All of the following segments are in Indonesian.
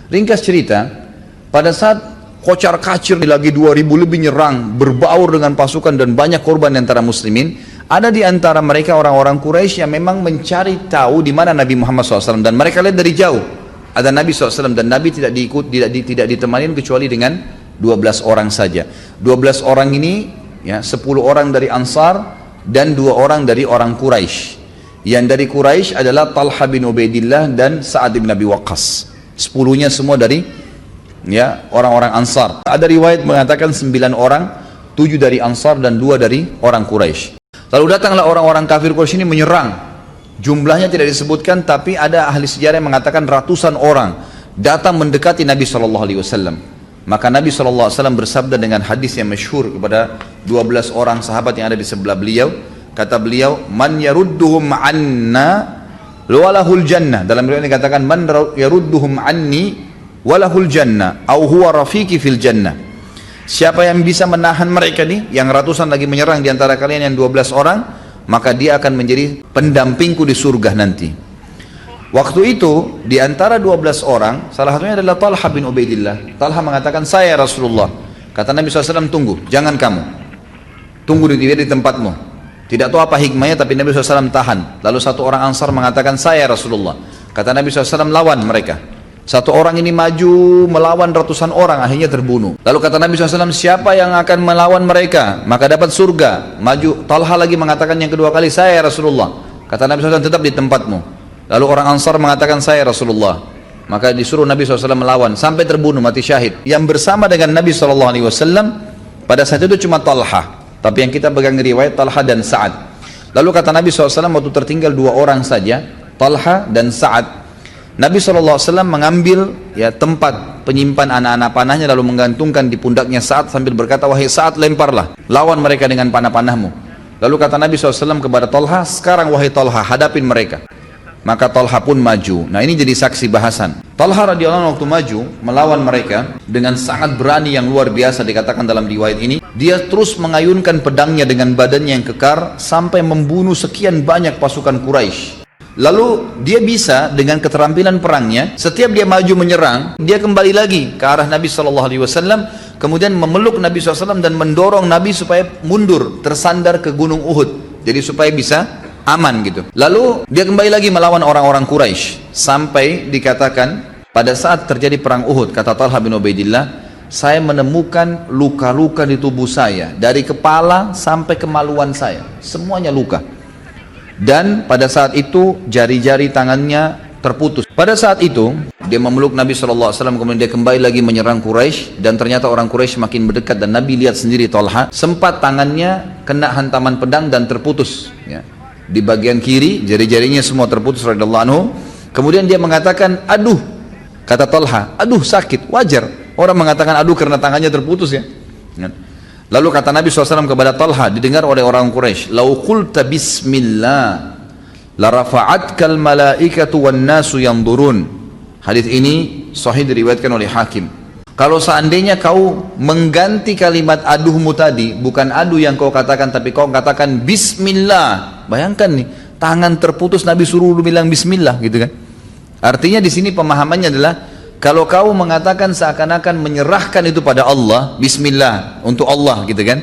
Ringkas cerita, pada saat kocar-kacir lagi 2000 lebih nyerang, berbaur dengan pasukan dan banyak korban di antara muslimin, ada di antara mereka orang-orang Quraisy yang memang mencari tahu di mana Nabi Muhammad SAW, dan mereka lihat dari jauh ada Nabi SAW, dan Nabi tidak tidak ditemani kecuali dengan 12 orang saja. 12 orang ini ya, 10 orang dari Ansar dan 2 orang dari orang Quraisy. Yang dari Quraisy adalah Talha bin Ubaidillah dan Sa'ad bin Abi Waqqas. 10-nya semua dari ya orang-orang Ansar. Ada riwayat mengatakan 9 orang, 7 dari Ansar dan 2 dari orang Quraisy. Lalu datanglah orang-orang kafir Quraisy ini menyerang. Jumlahnya tidak disebutkan, tapi ada ahli sejarah yang mengatakan ratusan orang datang mendekati Nabi SAW. Maka Nabi SAW bersabda dengan hadis yang masyhur kepada 12 orang sahabat yang ada di sebelah beliau. Kata beliau, man yarudduhum anna walahul jannah. Dalam riwayat dikatakan, man yarudduhum anni walahul jannah au huwa rafiqi fil jannah. Siapa yang bisa menahan mereka nih, yang ratusan lagi menyerang di antara kalian yang 12 orang, maka dia akan menjadi pendampingku di surga nanti. Waktu itu di antara 12 orang, salah satunya adalah Talha bin Ubaidillah. Talha mengatakan, saya Rasulullah. Kata Nabi SAW, tunggu, jangan kamu. Tunggu di tempatmu. Tidak tahu apa hikmahnya, tapi Nabi SAW tahan. Lalu satu orang Ansar mengatakan, saya Rasulullah. Kata Nabi SAW, lawan mereka. Satu orang ini maju melawan ratusan orang, akhirnya terbunuh. Lalu kata Nabi SAW, siapa yang akan melawan mereka maka dapat surga. Maju. Talha lagi mengatakan yang kedua kali, saya Rasulullah. Kata Nabi SAW, tetap di tempatmu. Lalu orang Ansar mengatakan, saya Rasulullah. Maka disuruh Nabi SAW melawan sampai terbunuh, mati syahid. Yang bersama dengan Nabi SAW pada saat itu cuma Talha, tapi yang kita pegang riwayat Talha dan Sa'ad. Lalu kata Nabi SAW, waktu tertinggal 2 orang saja, Talha dan Sa'ad, Nabi SAW mengambil ya tempat penyimpan anak-anak panahnya, lalu menggantungkan di pundaknya Sa'ad sambil berkata, wahai Sa'ad, lemparlah, lawan mereka dengan panah-panahmu. Lalu kata Nabi SAW kepada Talha, sekarang wahai Talha, hadapin mereka. Maka Talha pun maju. Nah, ini jadi saksi bahasan. Talha radhiyallahu anhu waktu maju melawan mereka dengan sangat berani yang luar biasa, dikatakan dalam riwayat ini, dia terus mengayunkan pedangnya dengan badannya yang kekar sampai membunuh sekian banyak pasukan Quraisy. Lalu dia bisa dengan keterampilan perangnya, setiap dia maju menyerang, dia kembali lagi ke arah Nabi SAW, kemudian memeluk Nabi SAW dan mendorong Nabi supaya mundur, tersandar ke gunung Uhud, jadi supaya bisa aman gitu. Lalu dia kembali lagi melawan orang-orang Quraisy sampai dikatakan pada saat terjadi perang Uhud, kata Talha bin Ubaidillah, saya menemukan luka-luka di tubuh saya dari kepala sampai kemaluan saya, semuanya luka. Dan pada saat itu jari-jari tangannya terputus. Pada saat itu dia memeluk Nabi SAW, kemudian dia kembali lagi menyerang Quraisy, dan ternyata orang Quraisy makin mendekat, dan Nabi lihat sendiri Talha sempat tangannya kena hantaman pedang dan terputus ya. Di bagian kiri jari-jarinya semua terputus radhiyallahu anhu. Kemudian dia mengatakan, aduh, kata Talha, aduh sakit, wajar orang mengatakan aduh karena tangannya terputus ya. Lalu kata Nabi SAW kepada Talha, didengar oleh orang Quraisy, lau qulta bismillah la rafa'atkal malaikatu wan nasu yanzurun. Hadis ini sahih diriwayatkan oleh Hakim. Kalau seandainya kau mengganti kalimat aduhmu tadi, bukan aduh yang kau katakan, tapi kau katakan bismillah. Bayangkan nih, tangan terputus Nabi suruh bilang bismillah gitu kan. Artinya di sini pemahamannya adalah, kalau kau mengatakan seakan-akan menyerahkan itu pada Allah, bismillah untuk Allah gitu kan,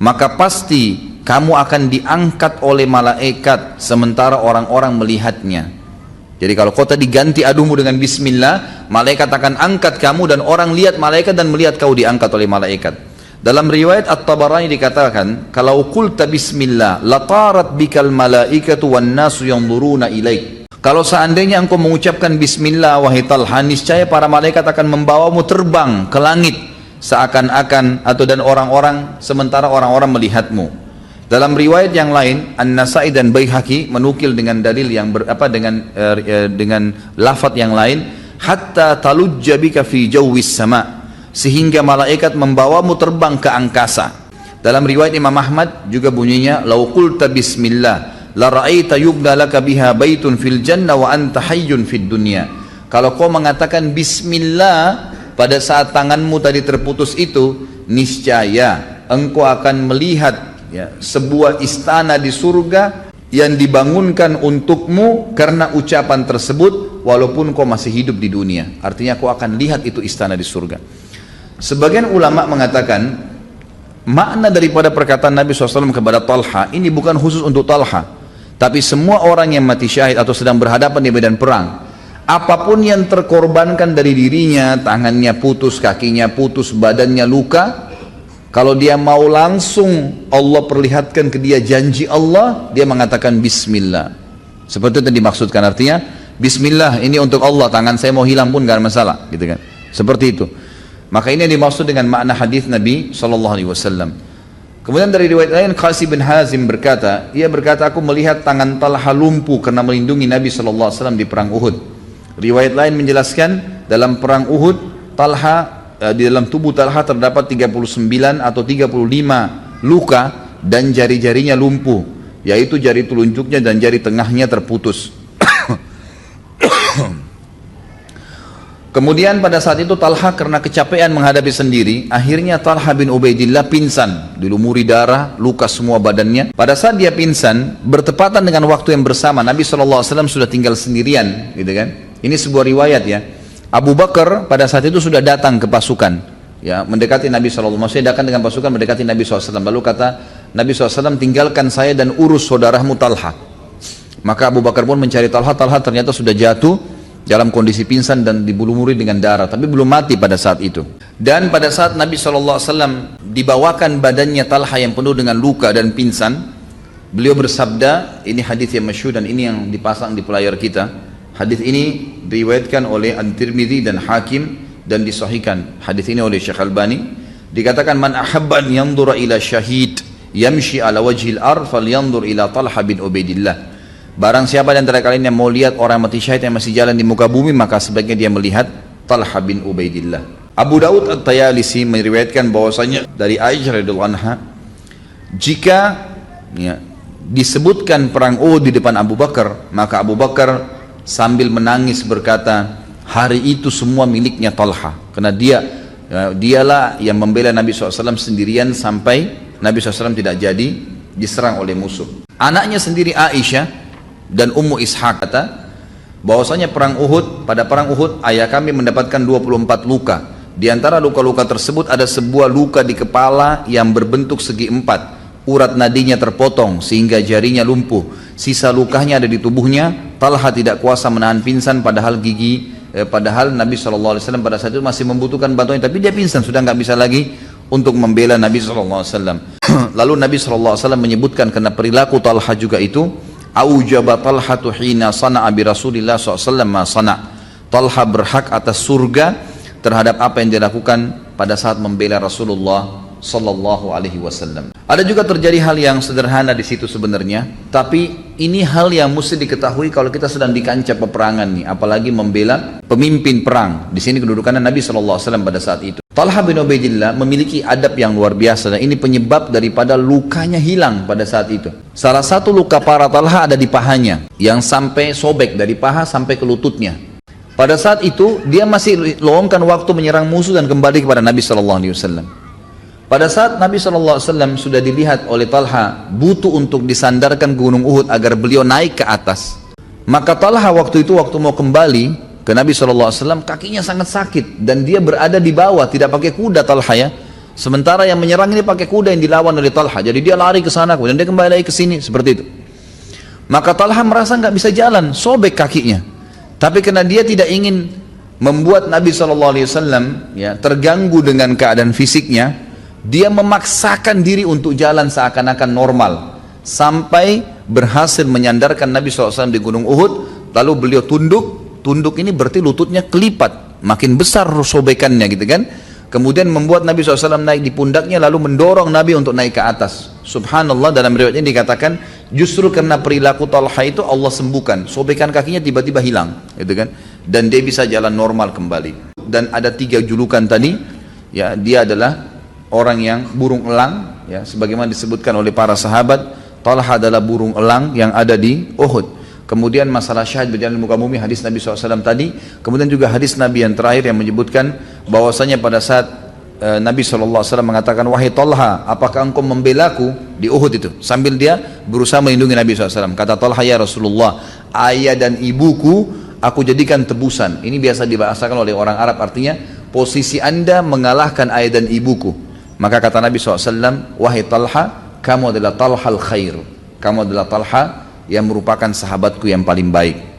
maka pasti kamu akan diangkat oleh malaikat sementara orang-orang melihatnya. Jadi kalau kau tadi ganti aduhmu dengan bismillah, malaikat akan angkat kamu dan orang lihat malaikat dan melihat kau diangkat oleh malaikat. Dalam riwayat At-Tabarani dikatakan, kalau qulta bismillah latarat bikal malaikatu wan nasu yanzuruna ilaik. Kalau seandainya engkau mengucapkan bismillah wahai Talha, niscaya para malaikat akan membawamu terbang ke langit seakan-akan, atau dan orang-orang sementara orang-orang melihatmu. Dalam riwayat yang lain, An-Nasai dan Baihaqi menukil dengan dalil yang dengan lafaz yang lain, hatta talujja bika fi jawwis sama, sehingga malaikat membawamu terbang ke angkasa. Dalam riwayat Imam Ahmad juga bunyinya, lau qulta bismillah la ra'aita yubna laka biha baitun fil jannah wa anta hayyun fid dunya. Kalau kau mengatakan bismillah pada saat tanganmu tadi terputus itu, niscaya engkau akan melihat ya, sebuah istana di surga yang dibangunkan untukmu karena ucapan tersebut walaupun kau masih hidup di dunia. Artinya kau akan lihat itu istana di surga. Sebagian ulama mengatakan makna daripada perkataan Nabi SAW kepada Talha ini bukan khusus untuk Talha, tapi semua orang yang mati syahid atau sedang berhadapan di medan perang, apapun yang terkorbankan dari dirinya, tangannya putus, kakinya putus, badannya luka, kalau dia mau langsung Allah perlihatkan ke dia janji Allah, dia mengatakan Bismillah. Seperti itu yang dimaksudkan, artinya Bismillah ini untuk Allah, tangan saya mau hilang pun gak ada masalah, gitu kan? Seperti itu. Maka ini yang dimaksud dengan makna hadis Nabi SAW. Kemudian dari riwayat lain Qasim bin Hazim berkata, ia berkata aku melihat tangan Talha lumpuh karena melindungi Nabi SAW di perang Uhud. Riwayat lain menjelaskan dalam perang Uhud Talha di dalam tubuh Talha terdapat 39 atau 35 luka dan jari-jarinya lumpuh, yaitu jari telunjuknya dan jari tengahnya terputus. Kemudian pada saat itu Talha karena kecapean menghadapi sendiri, akhirnya Talha bin Ubaidillah pingsan, dilumuri darah, luka semua badannya. Pada saat dia pingsan, bertepatan dengan waktu yang bersama Nabi SAW sudah tinggal sendirian, gitu kan? Ini sebuah riwayat ya. Abu Bakar pada saat itu sudah datang ke pasukan, ya, mendekati Nabi SAW. Maksudnya datang dengan pasukan mendekati Nabi SAW. Lalu kata Nabi SAW, tinggalkan saya dan urus saudaramu Talha. Maka Abu Bakar pun mencari Talha. Talha ternyata sudah jatuh dalam kondisi pingsan dan dilumuri dengan darah, tapi belum mati pada saat itu. Dan pada saat Nabi SAW dibawakan badannya Talha yang penuh dengan luka dan pingsan, beliau bersabda, ini hadis yang masyhur dan ini yang dipasang di pelayar kita. Hadis ini diriwayatkan oleh At-Tirmidzi dan Hakim dan disahihkan hadis ini oleh Syekh Albani. Dikatakan man ahabba an yanzura ila syahid yamshi ala wajhil ard falyanzur ila Talha bin Ubaidillah. Barang siapa di antara kalian yang mau lihat orang mati syahid yang masih jalan di muka bumi, maka sebaiknya dia melihat Talha bin Ubaidillah. Abu Daud At-Tayalisi meriwayatkan bahwasanya dari Aisyah radhiyallahu anha, jika ya, disebutkan perang Uhud di depan Abu Bakar, maka Abu Bakar sambil menangis berkata, hari itu semua miliknya Talha, karena dialah yang membela Nabi SAW sendirian sampai Nabi SAW tidak jadi diserang oleh musuh. Anaknya sendiri Aisyah dan Ummu Ishaq kata bahwasanya pada perang Uhud ayah kami mendapatkan 24 luka. Di antara luka-luka tersebut ada sebuah luka di kepala yang berbentuk segi empat, urat nadinya terpotong sehingga jarinya lumpuh. Sisa lukanya ada di tubuhnya. Talha tidak kuasa menahan pingsan padahal Nabi SAW pada saat itu masih membutuhkan bantuan, tapi dia pingsan, sudah nggak bisa lagi untuk membela Nabi SAW. Lalu Nabi SAW menyebutkan karena perilaku Talha juga itu, aujaba Talhatu hina sana'a bi Rasulillah SAW ma sana'. Talha berhak atas surga terhadap apa yang dilakukan pada saat membela Rasulullah Sallallahu Alaihi Wasallam. Ada juga terjadi hal yang sederhana di situ sebenarnya, tapi ini hal yang mesti diketahui kalau kita sedang di kancah peperangan nih, apalagi membela pemimpin perang. Di sini kedudukannya Nabi Sallallahu Alaihi Wasallam pada saat itu. Talha bin Ubaidillah memiliki adab yang luar biasa dan ini penyebab daripada lukanya hilang pada saat itu. Salah satu luka parah Talha ada di pahanya yang sampai sobek dari paha sampai ke lututnya. Pada saat itu dia masih luangkan waktu menyerang musuh dan kembali kepada Nabi Sallallahu Alaihi Wasallam. Pada saat Nabi SAW sudah dilihat oleh Talha butuh untuk disandarkan ke Gunung Uhud agar beliau naik ke atas, maka Talha waktu mau kembali ke Nabi SAW, kakinya sangat sakit dan dia berada di bawah, tidak pakai kuda Talha ya. Sementara yang menyerang ini pakai kuda yang dilawan oleh Talha, jadi dia lari ke sana kemudian dia kembali lagi ke sini seperti itu. Maka Talha merasa nggak bisa jalan, sobek kakinya. Tapi karena dia tidak ingin membuat Nabi SAW ya terganggu dengan keadaan fisiknya, dia memaksakan diri untuk jalan seakan-akan normal sampai berhasil menyandarkan Nabi SAW di Gunung Uhud. Lalu beliau tunduk ini berarti lututnya kelipat, makin besar sobekannya gitu kan. Kemudian membuat Nabi SAW naik di pundaknya lalu mendorong Nabi untuk naik ke atas. Subhanallah, dalam riwayat ini dikatakan justru karena perilaku Talha itu Allah sembuhkan, sobekan kakinya tiba-tiba hilang gitu kan, dan dia bisa jalan normal kembali. Dan ada 3 julukan tadi ya, dia adalah orang yang burung elang ya, sebagaimana disebutkan oleh para sahabat. Talha adalah burung elang yang ada di Uhud. Kemudian masalah syahid berjalan di muka bumi, hadis Nabi SAW tadi. Kemudian juga hadis Nabi yang terakhir yang menyebutkan bahwasanya pada saat Nabi SAW mengatakan, wahai Talha, apakah engkau membelaku di Uhud itu? Sambil dia berusaha melindungi Nabi SAW. Kata Talha, ya Rasulullah, ayah dan ibuku aku jadikan tebusan. Ini biasa dibahasakan oleh orang Arab, artinya posisi anda mengalahkan ayah dan ibuku. Maka kata Nabi SAW, wahai Talha, kamu adalah Talha al-khair. Kamu adalah Talha yang merupakan sahabatku yang paling baik.